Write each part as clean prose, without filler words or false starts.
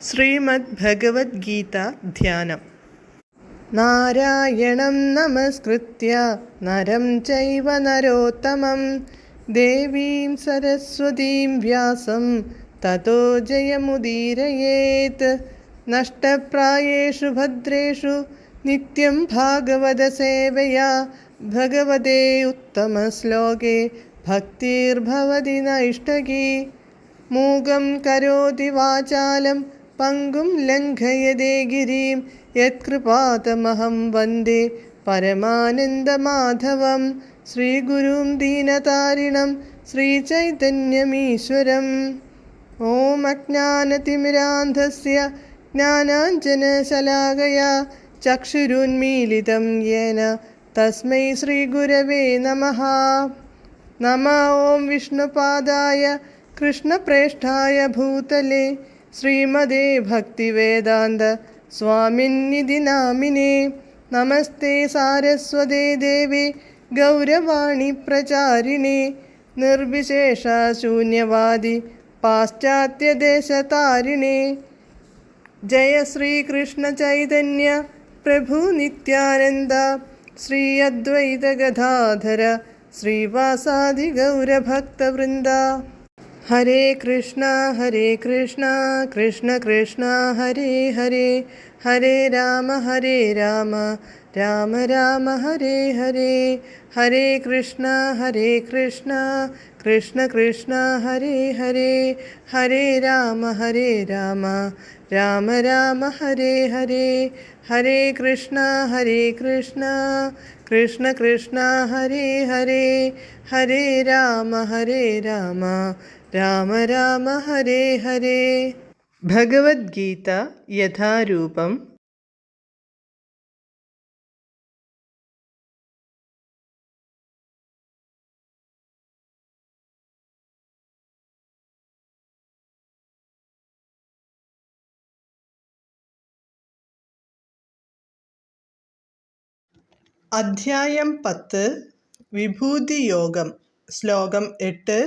ശ്രീമദ് ഭഗവത്ഗീത ധ്യാനം. നാരായണം നമസ്കൃത്യ നരം ചൈവ നരോത്തമം ദേവീം സരസ്വതീം വ്യാസം തതോ ജയമുദീരയേത്. നഷ്ടപ്രായേഷു ഭദ്രേഷു നിത്യം ഭാഗവത സേവയാ ഭഗവതേ ഉത്തമശ്ലോകേ ഭക്തിർഭവതി നൈഷ്ടകീ. മൂകം കരോതി വാചാലം പങ്കും ലംഘയതേ ഗിരിം യത്കൃപാതമഹം വന്ദേ പരമാനന്ദമാധവം. ശ്രീഗുരും ദീനതാരിണം ശ്രീചൈതന്യമീശ്വരം. ഓം അജ്ഞാനതിമിരാന്ധസ്യ ജ്ഞാനാഞ്ജനശലാകയാ ചക്ഷുരുന്മീലിതം യേന തസ്മൈ ശ്രീഗുരവേ നമഃ. നമഃ ഓം വിഷ്ണുപാദായ കൃഷ്ണപ്രേഷ്ഠായ ഭൂതലേ ശ്രീമദേ ഭക്തിവേദാന്ത സ്വാമിന്നിധി നാമിനേ. നമസ്തേ സാരസ്വതേ ദേവേ ഗൗരവാണി പ്രചാരിണേ നിർവിശേഷ ശൂന്യവാദി പാശ്ചാത്യദേശതാരിണേ. ജയ ശ്രീകൃഷ്ണ ചൈതന്യ പ്രഭു നിത്യാനന്ദ ശ്രീ അദ്വൈത ഗദാധര ശ്രീവാസാദി ഗൗരഭക്തവൃന്ദ. ഹരേ കൃഷ്ണ കൃഷ്ണ കൃഷ്ണ ഹരേ ഹരേ, ഹരേ രാമ രാമ രാമ ഹരേ ഹരേ. ഹരേ കൃഷ്ണ കൃഷ്ണ കൃഷ്ണ ഹരേ ഹരേ, ഹരേ രാമ രാമ രാമ ഹരേ ഹരേ. ഹരേ കൃഷ്ണ കൃഷ്ണ കൃഷ്ണ ഹരേ ഹരേ, ഹരേ രാമ രാമ ഹരേ ഹരേ. ഭഗവത്ഗീത യഥാരൂപം. അധ്യായം 10 വിഭൂതിയോഗം. ശ്ലോകം 8,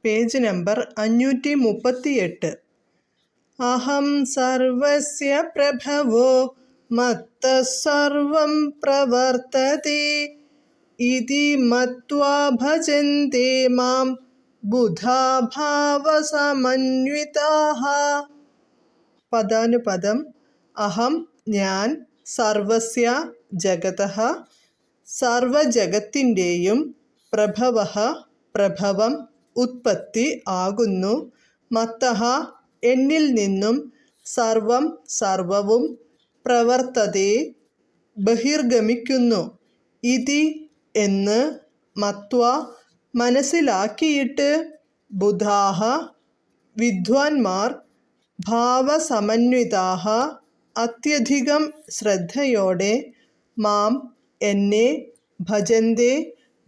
പേജ് നമ്പർ 538. അഹം സർവസ്യ പ്രഭവോ മത്തഃ സർവം പ്രവർത്തതേ ഇതി മത്വാ ഭജന്തെ മാം ബുധാ ഭാവസമന്വിതാഃ. പദാനുപദം. അഹം ഞാൻ, സർവസ്യ ജഗതഃ സർവജഗത്തിൻ്റെയും, പ്രഭവഃ പ്രഭവം ഉത്പത്തി ആകുന്നു, മത്തഃ എന്നിൽ നിന്നും, സർവം സർവവും, പ്രവർത്തതേ ബഹിർഗമിക്കുന്നു, ഇതി എന്ന്, മത്വാ മനസ്സിലാക്കിയിട്ട്, ബുധാഃ വിദ്വാൻമാർ, ഭാവസമന്വിതാഃ അത്യധികം ശ്രദ്ധയോടെ, മാം എന്നെ, ഭജന്തേ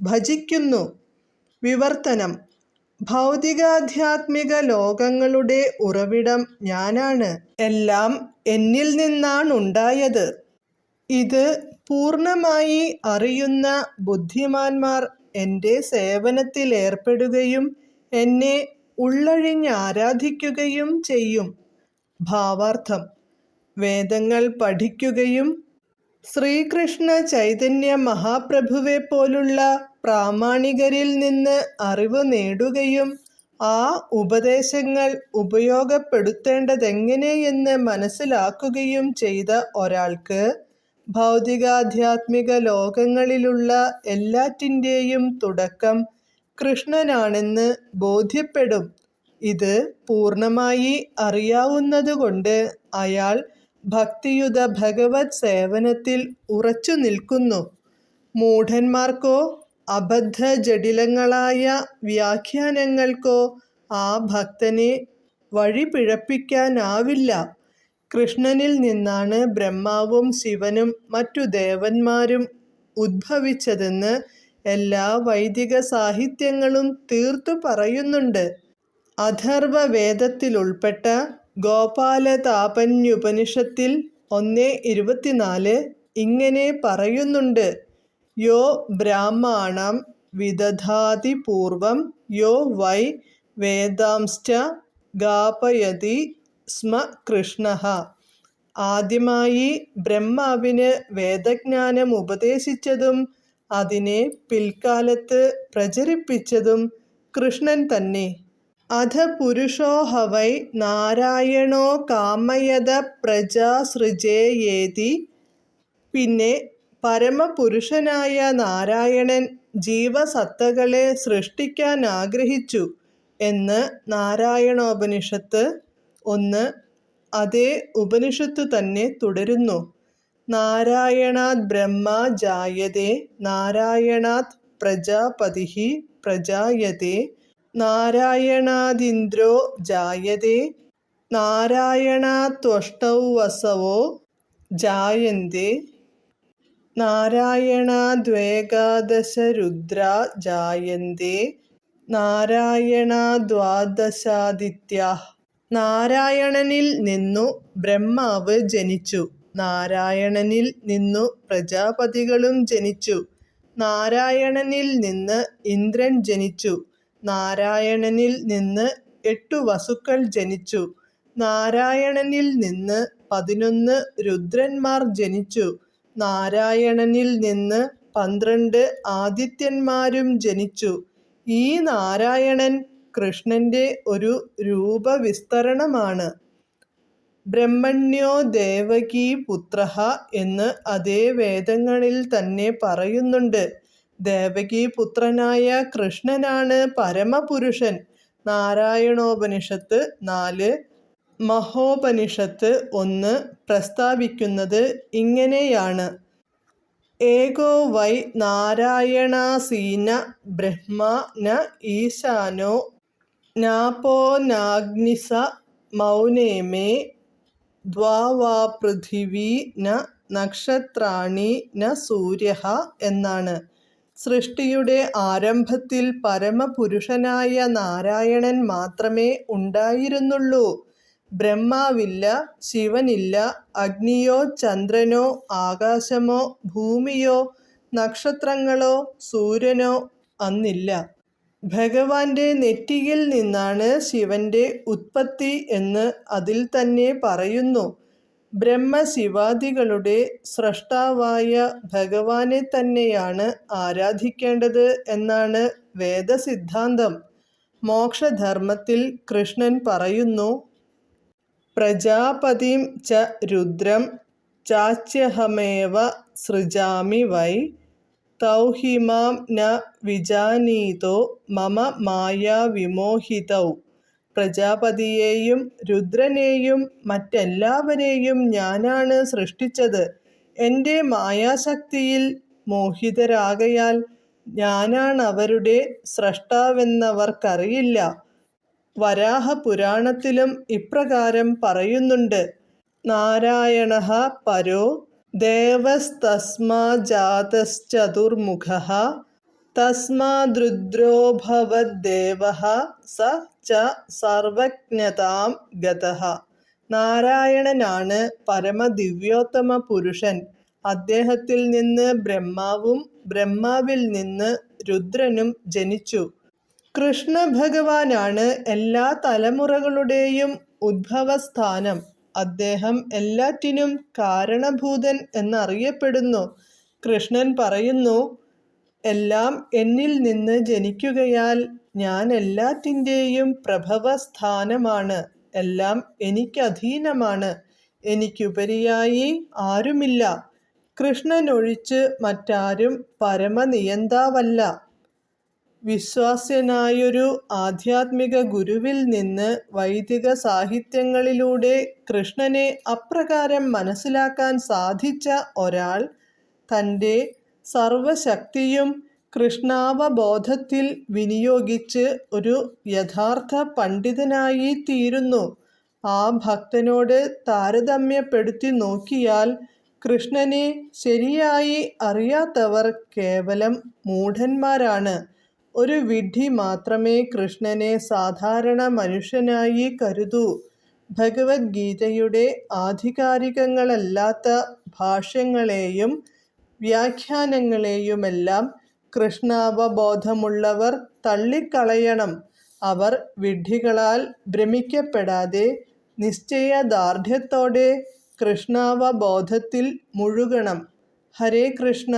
ഭജിക്കുന്നു. വിവർത്തനം. ഭൗതികാധ്യാത്മിക ലോകങ്ങളുടെ ഉറവിടം ഞാനാണ്. എല്ലാം എന്നിൽ നിന്നാണുണ്ടായത്. ഇത് പൂർണ്ണമായി അറിയുന്ന ബുദ്ധിമാന്മാർ എൻ്റെ സേവനത്തിലേർപ്പെടുകയും എന്നെ ഉള്ളഴിഞ്ഞ് ആരാധിക്കുകയും ചെയ്യും. ഭാവാർത്ഥം. വേദങ്ങൾ പഠിക്കുകയും ശ്രീകൃഷ്ണ ചൈതന്യ മഹാപ്രഭുവെ പോലുള്ള പ്രാമാണികരിൽ നിന്ന് അറിവ് നേടുകയും ആ ഉപദേശങ്ങൾ ഉപയോഗപ്പെടുത്തേണ്ടതെങ്ങനെയെന്ന് മനസ്സിലാക്കുകയും ചെയ്ത ഒരാൾക്ക് ഭൗതികാധ്യാത്മിക ലോകങ്ങളിലുള്ള എല്ലാറ്റിൻ്റെയും തുടക്കം കൃഷ്ണനാണെന്ന് ബോധ്യപ്പെടും. ഇത് പൂർണ്ണമായി അറിയാവുന്നതുകൊണ്ട് അയാൾ ഭക്തിയുത ഭഗവത് സേവനത്തിൽ ഉറച്ചു നിൽക്കുന്നു. മൂഢന്മാർക്കോ അബദ്ധജടിലങ്ങളായ വ്യാഖ്യാനങ്ങൾക്കോ ആ ഭക്തനെ വഴിപിഴപ്പിക്കാനാവില്ല. കൃഷ്ണനിൽ നിന്നാണ് ബ്രഹ്മാവും ശിവനും മറ്റു ദേവന്മാരും ഉദ്ഭവിച്ചതെന്ന് എല്ലാ വൈദിക സാഹിത്യങ്ങളും തീർത്തു പറയുന്നുണ്ട്. അഥർവവേദത്തിലുൾപ്പെട്ട ഗോപാലതാപന്യുപനിഷത്തിൽ 1:24 ഇങ്ങനെ പറയുന്നുണ്ട്: യോ ബ്രാഹ്മണം വിദധാതി പൂർവം യോ വൈ വേദാംശ്ച ഗാപയതി സ്മ കൃഷ്ണഃ. ആദ്യമായി ബ്രഹ്മാവിന് വേദജ്ഞാനം ഉപദേശിച്ചതും അതിനെ പിൽക്കാലത്ത് പ്രചരിപ്പിച്ചതും കൃഷ്ണൻ തന്നെ. അധ പുരുഷോ ഹവൈ നാരായണോ കാമയത പ്രജാ സൃജേയേതി. പിന്നെ പരമപുരുഷനായ നാരായണൻ ജീവസത്തകളെ സൃഷ്ടിക്കാൻ ആഗ്രഹിച്ചു എന്ന് നാരായണോപനിഷത്ത് 1. അതേ ഉപനിഷത്തു തന്നെ തുടരുന്നു. നാരായണാത് ബ്രഹ്മ ജായതേ നാരായണാത് പ്രജാപതിഃ പ്രജായതേ നാരായണാദിന്ദ്രോ ജായതേ നാരായണാത്വഷ്ടൗ വസവോ ജായന്തേ നാരായണാദ്വേകാദശ രുദ്രാ ജായന്തേ നാരായണാദ്വാദശാദിത്യാഃ. നാരായണനിൽ നിന്നു ബ്രഹ്മാവ് ജനിച്ചു. നാരായണനിൽ നിന്നു പ്രജാപതികളും ജനിച്ചു. നാരായണനിൽ നിന്ന് ഇന്ദ്രൻ ജനിച്ചു. നാരായണനിൽ നിന്ന് 8 വസുക്കൾ ജനിച്ചു. നാരായണനിൽ നിന്ന് 11 രുദ്രന്മാർ ജനിച്ചു. നാരായണനിൽ നിന്ന് 12 ആദിത്യന്മാരും ജനിച്ചു. ഈ നാരായണൻ കൃഷ്ണന്റെ ഒരു രൂപവിസ്തരണമാണ്. ബ്രഹ്മണ്യോ ദേവകീ പുത്രഃ എന്ന് അതേ വേദങ്ങളിൽ തന്നെ പറയുന്നുണ്ട്. ദേവകീപുത്രനായ കൃഷ്ണനാണ് പരമപുരുഷൻ. നാരായണോപനിഷത്ത് 4, മഹോപനിഷത്ത് 1 പ്രസ്താവിക്കുന്നത് ഇങ്ങനെയാണ്. ഏകോ വൈ നാരായണാസീന ബ്രഹ്മാ ന ഈശാനോ നാപോ നാഗ്നിസ മൗനേമേ ദ്വാവാ പൃഥിവീ ന നക്ഷത്രാണി ന സൂര്യഃ എന്നാണ്. സൃഷ്ടിയുടെ ആരംഭത്തിൽ പരമപുരുഷനായ നാരായണൻ മാത്രമേ ഉണ്ടായിരുന്നുള്ളൂ. ബ്രഹ്മാവില്ല, ശിവനില്ല, അഗ്നിയോ ചന്ദ്രനോ ആകാശമോ ഭൂമിയോ നക്ഷത്രങ്ങളോ സൂര്യനോ അന്നില്ല. ഭഗവാന്റെ നെറ്റിയിൽ നിന്നാണ് ശിവന്റെ ഉത്പത്തി എന്ന് അതിൽ തന്നെ പറയുന്നു. ബ്രഹ്മശിവാദികളുടെ സ്രഷ്ടാവായ ഭഗവാനെ തന്നെയാണ് ആരാധിക്കേണ്ടത് എന്നാണ് വേദസിദ്ധാന്തം. മോക്ഷധർമ്മത്തിൽ കൃഷ്ണൻ പറയുന്നു, പ്രജാപതിം ച രുദ്രം ചാച്യഹമേവ സൃജാമി വൈ തൗഹിമാം ന വിജാനീതോ മമ മായാവിമോഹിതൗ. പ്രജാപതിയെയും രുദ്രനെയും മറ്റെല്ലാവരെയും ഞാനാണ് സൃഷ്ടിച്ചത്. എൻ്റെ മായാശക്തിയിൽ മോഹിതരാകയാൽ ഞാനാണവരുടെ സ്രഷ്ടാവെന്നവർക്കറിയില്ല. വരാഹപുരാണത്തിലും ഇപ്രകാരം പറയുന്നുണ്ട്. നാരായണഃ പരോ ദേവസ്തസ്മാജ്ജാതശ്ചതുർമുഖഃ തസ്മാദ്രുദ്രോഭവദ്ദേവഃ സ ച സർവജ്ഞതാം ഗതഃ. നാരായണനാണ് പരമദിവ്യോത്തമ പുരുഷൻ. അദ്ദേഹത്തിൽ നിന്ന് ബ്രഹ്മാവും ബ്രഹ്മാവിൽ നിന്ന് രുദ്രനും ജനിച്ചു. കൃഷ്ണ ഭഗവാനാണ് എല്ലാ തലമുറകളുടെയും ഉദ്ഭവസ്ഥാനം. അദ്ദേഹം എല്ലാറ്റിനും കാരണഭൂതൻ എന്നറിയപ്പെടുന്നു. കൃഷ്ണൻ പറയുന്നു, എല്ലാം എന്നിൽ നിന്ന് ജനിക്കുകയാൽ ഞാൻ എല്ലാറ്റിൻ്റെയും പ്രഭവസ്ഥാനമാണ്. എല്ലാം എനിക്കധീനമാണ്. എനിക്കുപരിയായി ആരുമില്ല. കൃഷ്ണനൊഴിച്ച് മറ്റാരും പരമനിയന്താവല്ല. വിശ്വാസ്യനായൊരു ആധ്യാത്മിക ഗുരുവിൽ നിന്ന് വൈദിക സാഹിത്യങ്ങളിലൂടെ കൃഷ്ണനെ അപ്രകാരം മനസ്സിലാക്കാൻ സാധിച്ച ഒരാൾ തൻ്റെ സർവശക്തിയും കൃഷ്ണാവബോധത്തിൽ വിനിയോഗിച്ച് ഒരു യഥാർത്ഥ പണ്ഡിതനായി തീരുന്നു. ആ ഭക്തനോട് താരതമ്യപ്പെടുത്തി നോക്കിയാൽ കൃഷ്ണനെ ശരിയായി അറിയാത്തവർ കേവലം മൂഢന്മാരാണ്. ഒരു വിഡ്ഢി മാത്രമേ കൃഷ്ണനെ സാധാരണ മനുഷ്യനായി കരുതൂ. ഭഗവത്ഗീതയുടെ ആധികാരികങ്ങളല്ലാത്ത ഭാഷ്യങ്ങളെയും വ്യാഖ്യാനങ്ങളെയുമെല്ലാം കൃഷ്ണാവബോധമുള്ളവർ തള്ളിക്കളയണം. അവർ വിഡ്ഢികളാൽ ഭ്രമിക്കപ്പെടാതെ നിശ്ചയദാർഢ്യത്തോടെ കൃഷ്ണാവബോധത്തിൽ മുഴുകണം. ഹരേ കൃഷ്ണ.